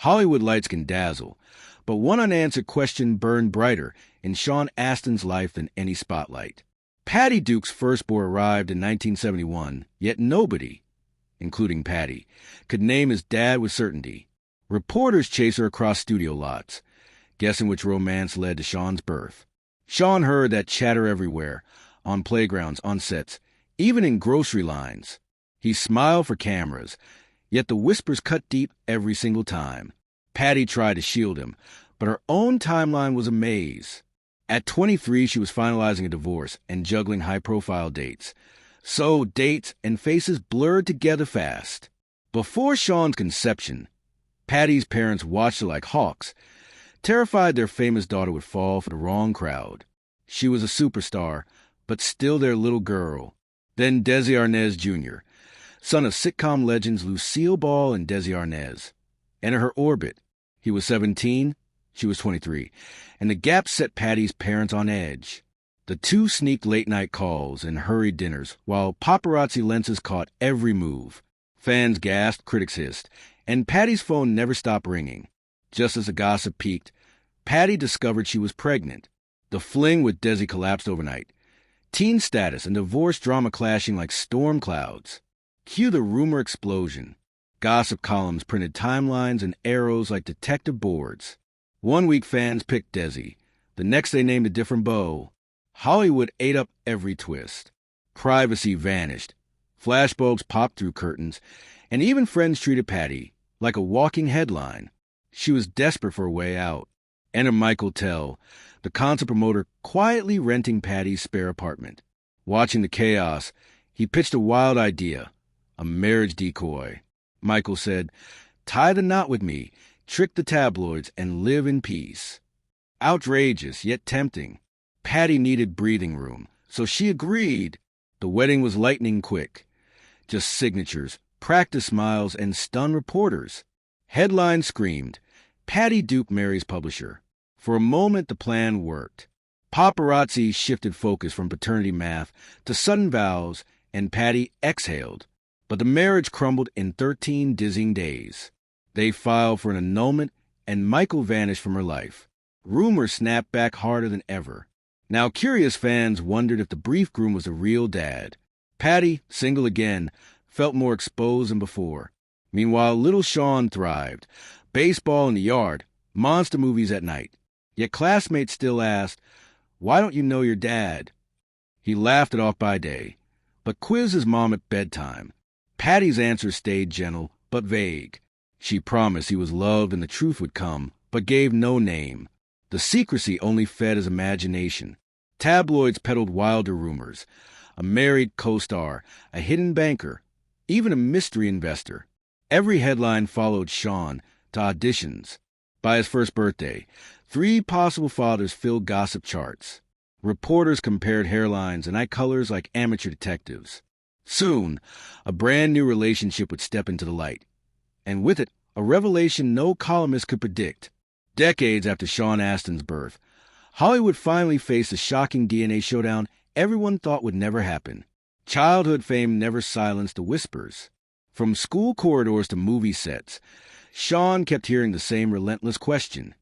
Hollywood lights can dazzle, but one unanswered question burned brighter in Shawn Aston's life than any spotlight. Patty Duke's firstborn arrived in 1971, yet nobody, including Patty, could name his dad with certainty. Reporters chased her across studio lots, guessing which romance led to Shawn's birth. Shawn heard that chatter everywhere, on playgrounds, on sets, even in grocery lines. He smiled for cameras, yet the whispers cut deep every single time. Patty tried to shield him, but her own timeline was a maze. At 23, she was finalizing a divorce and juggling high-profile dates. So dates and faces blurred together fast. Before Shawn's conception, Patty's parents watched her like hawks, terrified their famous daughter would fall for the wrong crowd. She was a superstar, but still their little girl. Then Desi Arnaz Jr., son of sitcom legends Lucille Ball and Desi Arnaz, entered her orbit. He was 17, she was 23, and the gap set Patty's parents on edge. The two sneaked late-night calls and hurried dinners, while paparazzi lenses caught every move. Fans gasped, critics hissed, and Patty's phone never stopped ringing. Just as the gossip peaked, Patty discovered she was pregnant. The fling with Desi collapsed overnight. Teen status and divorce drama clashing like storm clouds. Cue the rumor explosion. Gossip columns printed timelines and arrows like detective boards. One week fans picked Desi. The next they named a different beau. Hollywood ate up every twist. Privacy vanished. Flashbulbs popped through curtains, and even friends treated Patty like a walking headline. She was desperate for a way out. Enter Michael Tell, the concert promoter quietly renting Patty's spare apartment. Watching the chaos, he pitched a wild idea, a marriage decoy. Michael said, "Tie the knot with me, trick the tabloids, and live in peace." Outrageous, yet tempting. Patty needed breathing room, so she agreed. The wedding was lightning quick. Just signatures, practice smiles, and stunned reporters. Headlines screamed, "Patty Duke marries publisher." For a moment, the plan worked. Paparazzi shifted focus from paternity math to sudden vows, and Patty exhaled. But the marriage crumbled in 13 dizzying days. They filed for an annulment, and Michael vanished from her life. Rumors snapped back harder than ever. Now curious fans wondered if the brief groom was the real dad. Patty, single again, felt more exposed than before. Meanwhile, little Shawn thrived. Baseball in the yard, monster movies at night. Yet classmates still asked, "Why don't you know your dad?" He laughed it off by day, but quizzed his mom at bedtime. Patty's answer stayed gentle, but vague. She promised he was loved and the truth would come, but gave no name. The secrecy only fed his imagination. Tabloids peddled wilder rumors. A married co-star, a hidden banker, even a mystery investor. Every headline followed Shawn to auditions. By his first birthday, 3 possible fathers filled gossip charts. Reporters compared hairlines and eye colors like amateur detectives. Soon, a brand new relationship would step into the light. And with it, a revelation no columnist could predict. Decades after Shawn Aston's birth, Hollywood finally faced a shocking DNA showdown everyone thought would never happen. Childhood fame never silenced the whispers. From school corridors to movie sets, Shawn kept hearing the same relentless question.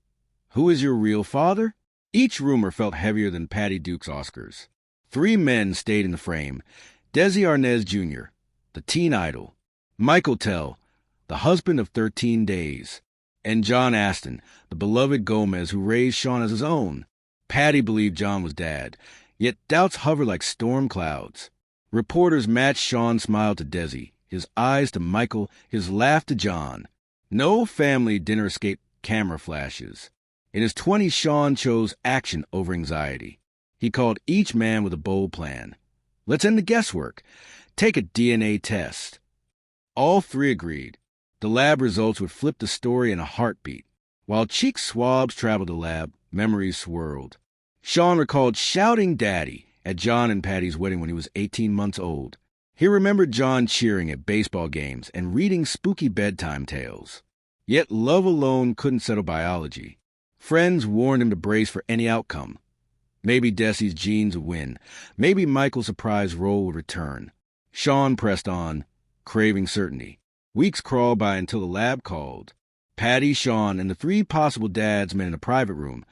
Who is your real father? Each rumor felt heavier than Patty Duke's Oscars. 3 men stayed in the frame. Desi Arnaz Jr., the teen idol. Michael Tell, the husband of 13 days. And John Aston, the beloved Gomez who raised Shawn as his own. Patty believed John was dad, yet doubts hovered like storm clouds. Reporters matched Shawn's smile to Desi, his eyes to Michael, his laugh to John. No family dinner escaped camera flashes. In his 20s, Shawn chose action over anxiety. He called each man with a bold plan. Let's end the guesswork. Take a DNA test. All 3 agreed. The lab results would flip the story in a heartbeat. While cheek swabs traveled the lab, memories swirled. Shawn recalled shouting "Daddy" at John and Patty's wedding when he was 18 months old. He remembered John cheering at baseball games and reading spooky bedtime tales. Yet love alone couldn't settle biology. Friends warned him to brace for any outcome. Maybe Desi's genes would win. Maybe Michael's surprise role would return. Shawn pressed on, craving certainty. Weeks crawled by until the lab called. Patty, Shawn, and the three possible dads met in a private room,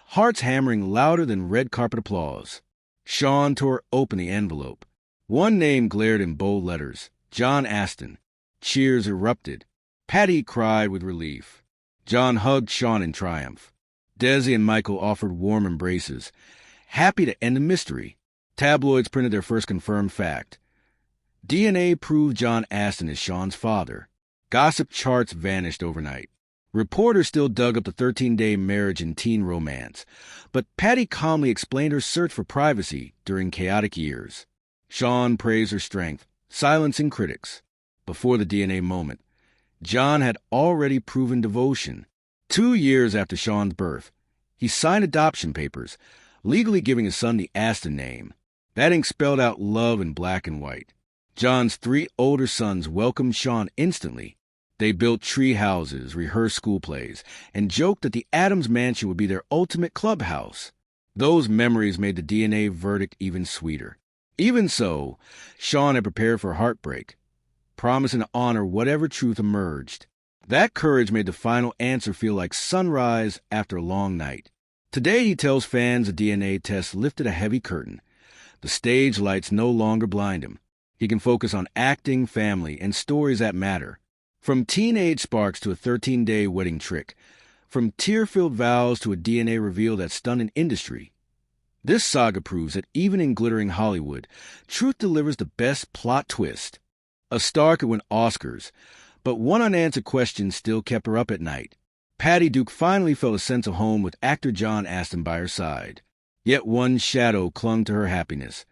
hearts hammering louder than red carpet applause. Shawn tore open the envelope. One name glared in bold letters: John Aston. Cheers erupted. Patty cried with relief. John hugged Shawn in triumph. Desi and Michael offered warm embraces, happy to end the mystery. Tabloids printed their first confirmed fact. DNA proved John Aston is Shawn's father. Gossip charts vanished overnight. Reporters still dug up the 13-day marriage and teen romance, but Patty calmly explained her search for privacy during chaotic years. Shawn praised her strength, silencing critics. Before the DNA moment, John had already proven devotion. 2 years after Shawn's birth, he signed adoption papers, legally giving his son the Aston name. That ink spelled out love in black and white. John's 3 older sons welcomed Shawn instantly. They built tree houses, rehearsed school plays, and joked that the Addams Mansion would be their ultimate clubhouse. Those memories made the DNA verdict even sweeter. Even so, Shawn had prepared for heartbreak, promising to honor whatever truth emerged. That courage made the final answer feel like sunrise after a long night. Today, he tells fans the DNA test lifted a heavy curtain. The stage lights no longer blind him. He can focus on acting, family, and stories that matter. From teenage sparks to a 13-day wedding trick. From tear-filled vows to a DNA reveal that stunned an industry. This saga proves that even in glittering Hollywood, truth delivers the best plot twist. A star could win Oscars, but one unanswered question still kept her up at night. Patty Duke finally felt a sense of home with actor John Aston by her side. Yet one shadow clung to her happiness.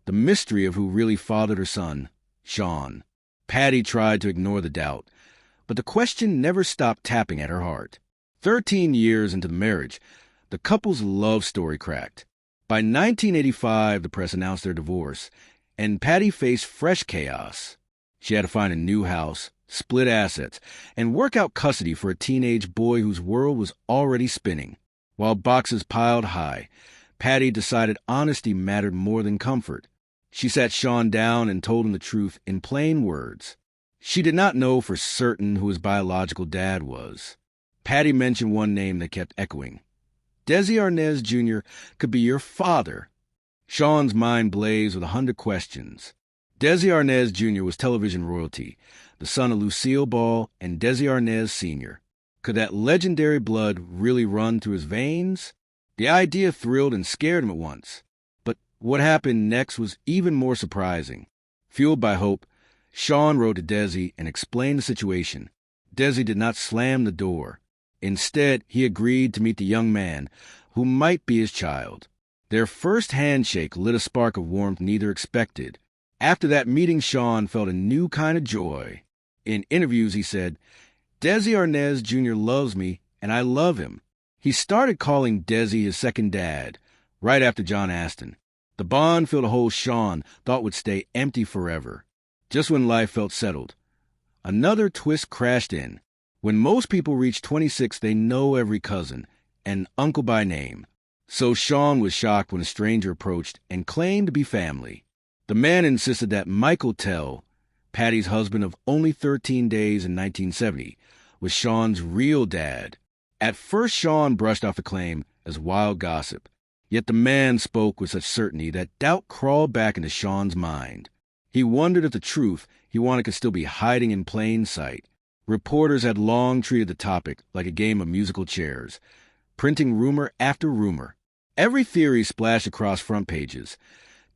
The mystery of who really fathered her son, Shawn. Patty tried to ignore the doubt, but the question never stopped tapping at her heart. 13 years into the marriage, the couple's love story cracked. By 1985, the press announced their divorce, and Patty faced fresh chaos. She had to find a new house, split assets, and work out custody for a teenage boy whose world was already spinning. While boxes piled high, Patty decided honesty mattered more than comfort. She sat Shawn down and told him the truth in plain words. She did not know for certain who his biological dad was. Patty mentioned one name that kept echoing. Desi Arnaz Jr. could be your father. Shawn's mind blazed with 100 questions. Desi Arnaz Jr. was television royalty, the son of Lucille Ball and Desi Arnaz Sr. Could that legendary blood really run through his veins? The idea thrilled and scared him at once. But what happened next was even more surprising. Fueled by hope, Shawn wrote to Desi and explained the situation. Desi did not slam the door. Instead, he agreed to meet the young man, who might be his child. Their first handshake lit a spark of warmth neither expected. After that meeting, Shawn felt a new kind of joy. In interviews, he said, "Desi Arnaz Jr. loves me, and I love him." He started calling Desi his second dad, right after John Aston. The bond filled a hole Shawn thought would stay empty forever. Just when life felt settled, another twist crashed in. When most people reach 26, they know every cousin, and uncle by name. So Shawn was shocked when a stranger approached and claimed to be family. The man insisted that Michael Tell, Patty's husband of only 13 days in 1970, was Shawn's real dad. At first, Shawn brushed off the claim as wild gossip. Yet the man spoke with such certainty that doubt crawled back into Shawn's mind. He wondered if the truth he wanted could still be hiding in plain sight. Reporters had long treated the topic like a game of musical chairs, printing rumor after rumor. Every theory splashed across front pages,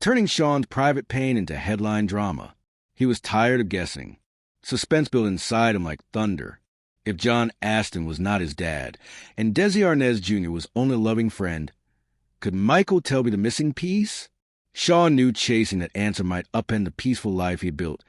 turning Shawn's private pain into headline drama. He was tired of guessing. Suspense built inside him like thunder. If John Aston was not his dad, and Desi Arnaz Jr. was only a loving friend, could Michael Tell be the missing piece? Shawn knew chasing that answer might upend the peaceful life he built,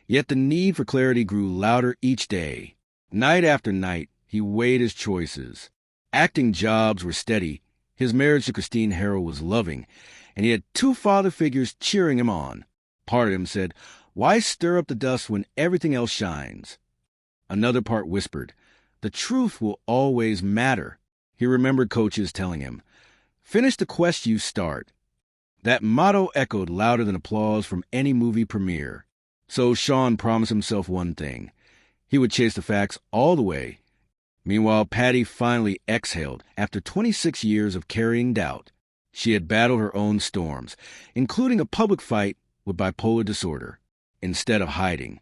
yet the need for clarity grew louder each day. Night after night, he weighed his choices. Acting jobs were steady, his marriage to Christine Harrell was loving, and he had 2 father figures cheering him on. Part of him said, "Why stir up the dust when everything else shines?" Another part whispered, "The truth will always matter." He remembered coaches telling him, "Finish the quest you start." That motto echoed louder than applause from any movie premiere. So Shawn promised himself one thing. He would chase the facts all the way, Meanwhile, Patty finally exhaled after 26 years of carrying doubt. She had battled her own storms, including a public fight with bipolar disorder, instead of hiding.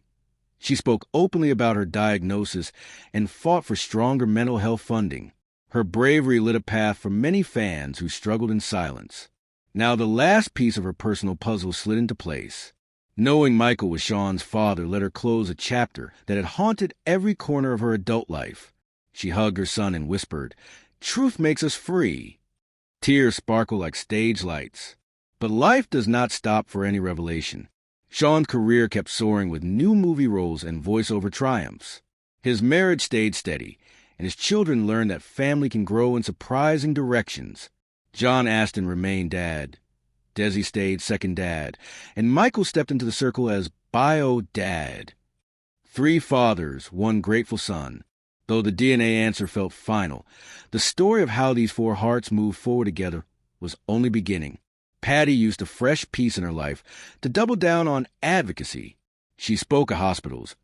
She spoke openly about her diagnosis and fought for stronger mental health funding. Her bravery lit a path for many fans who struggled in silence. Now the last piece of her personal puzzle slid into place. Knowing Michael was Shawn's father let her close a chapter that had haunted every corner of her adult life. She hugged her son and whispered, "Truth makes us free." Tears sparkled like stage lights. But life does not stop for any revelation. Shawn's career kept soaring with new movie roles and voiceover triumphs. His marriage stayed steady, and his children learned that family can grow in surprising directions. Shawn Aston remained dad. Desi stayed second dad, and Michael stepped into the circle as bio-dad. 3 fathers, 1 grateful son. Though the DNA answer felt final, the story of how these 4 hearts moved forward together was only beginning. Patty used a fresh piece in her life to double down on advocacy. She spoke at hospitals,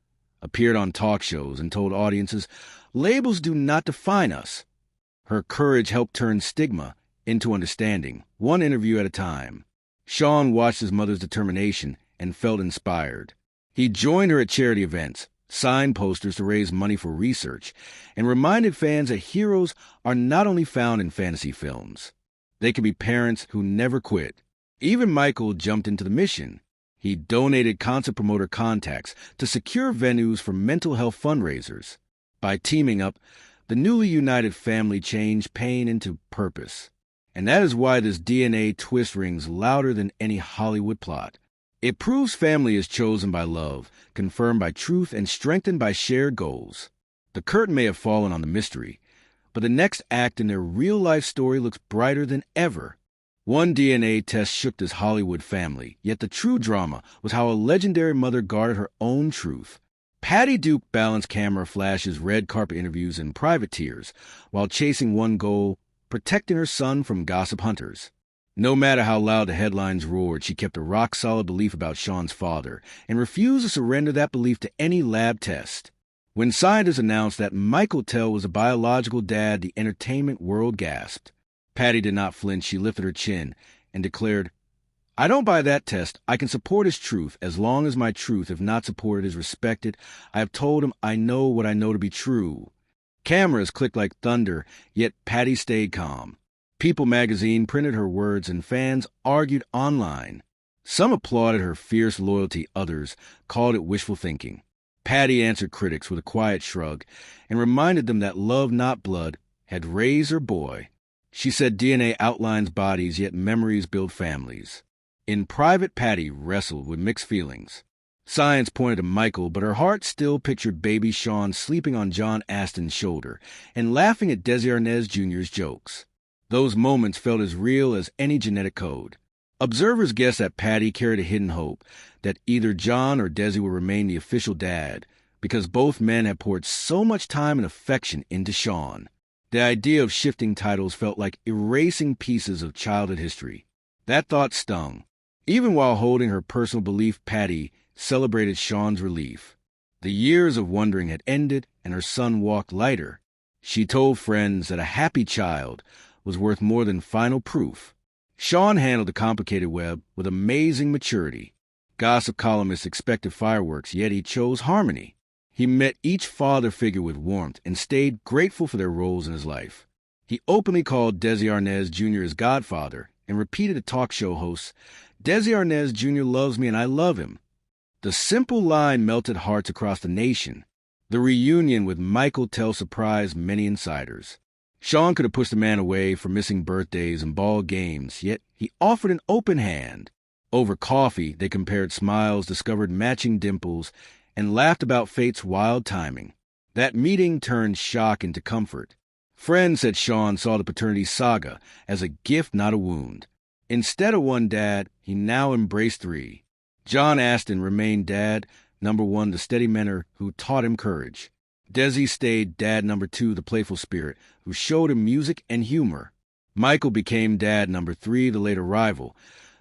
appeared on talk shows, and told audiences, "Labels do not define us." Her courage helped turn stigma into understanding, one interview at a time. Shawn watched his mother's determination and felt inspired. He joined her at charity events, signed posters to raise money for research, and reminded fans that heroes are not only found in fantasy films. They can be parents who never quit. Even Michael jumped into the mission. He donated concert promoter contacts to secure venues for mental health fundraisers. By teaming up, the newly united family changed pain into purpose. And that is why this DNA twist rings louder than any Hollywood plot. It proves family is chosen by love, confirmed by truth, and strengthened by shared goals. The curtain may have fallen on the mystery, but the next act in their real-life story looks brighter than ever. One DNA test shook this Hollywood family, yet the true drama was how a legendary mother guarded her own truth. Patty Duke balanced camera flashes, red carpet interviews, and private tears, while chasing one goal, protecting her son from gossip hunters. No matter how loud the headlines roared, she kept a rock-solid belief about Shawn's father and refused to surrender that belief to any lab test. When scientists announced that Michael Tell was a biological dad, the entertainment world gasped. Patty did not flinch. She lifted her chin and declared, "I don't buy that test. I can support his truth as long as my truth, if not supported, is respected. I have told him I know what I know to be true." Cameras clicked like thunder, yet Patty stayed calm. People magazine printed her words and fans argued online. Some applauded her fierce loyalty, others called it wishful thinking. Patty answered critics with a quiet shrug and reminded them that love, not blood, had raised her boy. She said DNA outlines bodies, yet memories build families. In private, Patty wrestled with mixed feelings. Science pointed to Michael, but her heart still pictured baby Shawn sleeping on Shawn Aston's shoulder and laughing at Desi Arnaz Jr.'s jokes. Those moments felt as real as any genetic code. Observers guessed that Patty carried a hidden hope that either John or Desi would remain the official dad, because both men had poured so much time and affection into Shawn. The idea of shifting titles felt like erasing pieces of childhood history. That thought stung. Even while holding her personal belief, Patty celebrated Shawn's relief. The years of wondering had ended, and her son walked lighter. She told friends that a happy child was worth more than final proof. Shawn handled the complicated web with amazing maturity. Gossip columnists expected fireworks, yet he chose harmony. He met each father figure with warmth and stayed grateful for their roles in his life. He openly called Desi Arnaz Jr. his godfather and repeated to talk show hosts, "Desi Arnaz Jr. loves me and I love him." The simple line melted hearts across the nation. The reunion with Michael Tell surprised many insiders. Shawn could have pushed the man away for missing birthdays and ball games, yet he offered an open hand. Over coffee, they compared smiles, discovered matching dimples, and laughed about fate's wild timing. That meeting turned shock into comfort. Friends said Shawn saw the paternity saga as a gift, not a wound. Instead of one dad, he now embraced 3. Shawn Aston remained dad number 1, the steady mentor who taught him courage. Desi stayed dad number 2, the playful spirit, who showed him music and humor. Michael became dad number 3, the late arrival,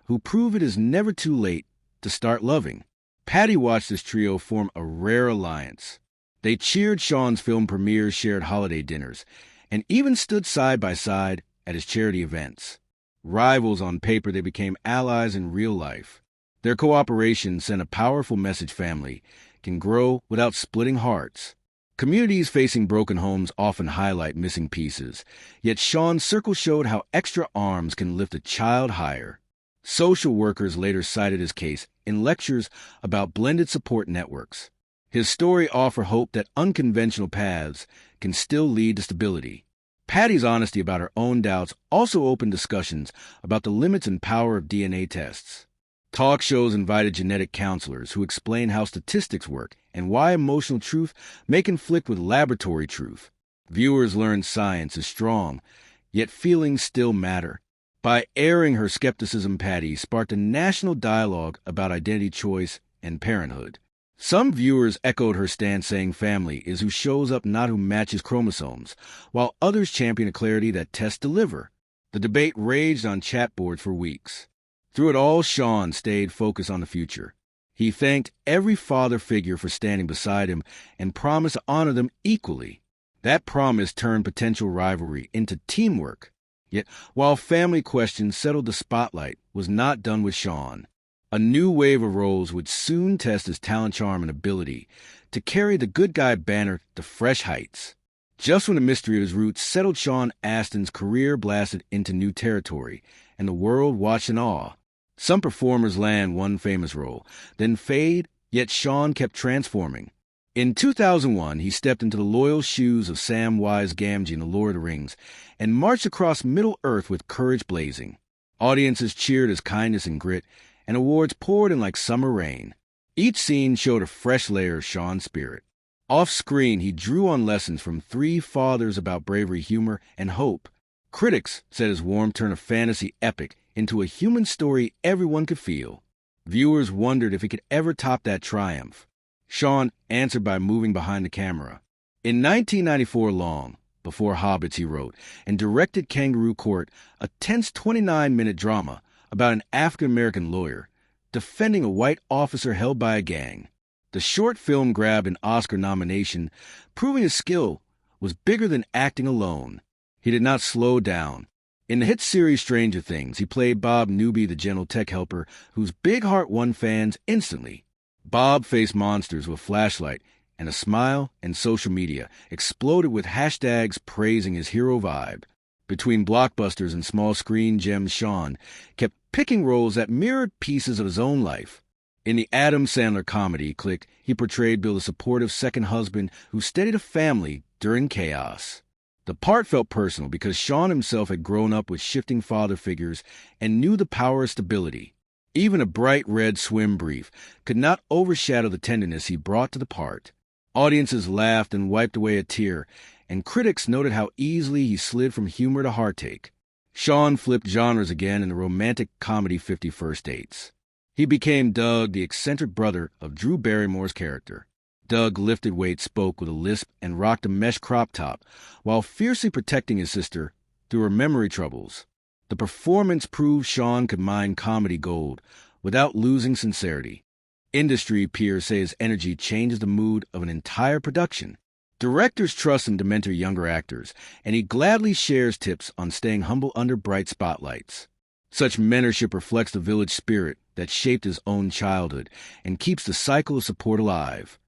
who proved it is never too late to start loving. Patty watched this trio form a rare alliance. They cheered Shawn's film premieres, shared holiday dinners, and even stood side by side at his charity events. Rivals on paper, they became allies in real life. Their cooperation sent a powerful message: family can grow without splitting hearts. Communities facing broken homes often highlight missing pieces, yet Shawn's circle showed how extra arms can lift a child higher. Social workers later cited his case in lectures about blended support networks. His story offered hope that unconventional paths can still lead to stability. Patty's honesty about her own doubts also opened discussions about the limits and power of DNA tests. Talk shows invited genetic counselors who explained how statistics work and why emotional truth may conflict with laboratory truth. Viewers learned science is strong, yet feelings still matter. By airing her skepticism, Patty sparked a national dialogue about identity choice and parenthood. Some viewers echoed her stance, saying family is who shows up, not who matches chromosomes, while others championed a clarity that tests deliver. The debate raged on chat boards for weeks. Through it all, Shawn stayed focused on the future. He thanked every father figure for standing beside him and promised to honor them equally. That promise turned potential rivalry into teamwork. Yet, while family questions settled, the spotlight was not done with Shawn. A new wave of roles would soon test his talent, charm, and ability to carry the good guy banner to fresh heights. Just when the mystery of his roots settled, Shawn Aston's career blasted into new territory, and the world watched in awe. Some performers land one famous role, then fade, yet Shawn kept transforming. In 2001, he stepped into the loyal shoes of Samwise Gamgee in The Lord of the Rings and marched across Middle-earth with courage blazing. Audiences cheered his kindness and grit, and awards poured in like summer rain. Each scene showed a fresh layer of Shawn's spirit. Off-screen, he drew on lessons from three fathers about bravery, humor, and hope. Critics said his warmth turned a fantasy epic into a human story everyone could feel. Viewers wondered if he could ever top that triumph. Shawn answered by moving behind the camera. In 1994, long before Hobbits, he wrote and directed Kangaroo Court, a tense 29-minute drama about an African-American lawyer defending a white officer held by a gang. The short film grabbed an Oscar nomination, proving his skill was bigger than acting alone. He did not slow down. In the hit series Stranger Things, he played Bob Newby, the gentle tech helper whose big heart won fans instantly. Bob faced monsters with a flashlight and a smile, and social media exploded with hashtags praising his hero vibe. Between blockbusters and small-screen gems, Shawn kept picking roles that mirrored pieces of his own life. In the Adam Sandler comedy Click, he portrayed Bill, the supportive second husband who steadied a family during chaos. The part felt personal because Shawn himself had grown up with shifting father figures and knew the power of stability. Even a bright red swim brief could not overshadow the tenderness he brought to the part. Audiences laughed and wiped away a tear, and critics noted how easily he slid from humor to heartache. Shawn flipped genres again in the romantic comedy 50 First Dates. He became Doug, the eccentric brother of Drew Barrymore's character. Doug lifted weights, spoke with a lisp, and rocked a mesh crop top, while fiercely protecting his sister through her memory troubles. The performance proved Shawn could mine comedy gold without losing sincerity. Industry peers say his energy changes the mood of an entire production. Directors trust him to mentor younger actors, and he gladly shares tips on staying humble under bright spotlights. Such mentorship reflects the village spirit that shaped his own childhood and keeps the cycle of support alive.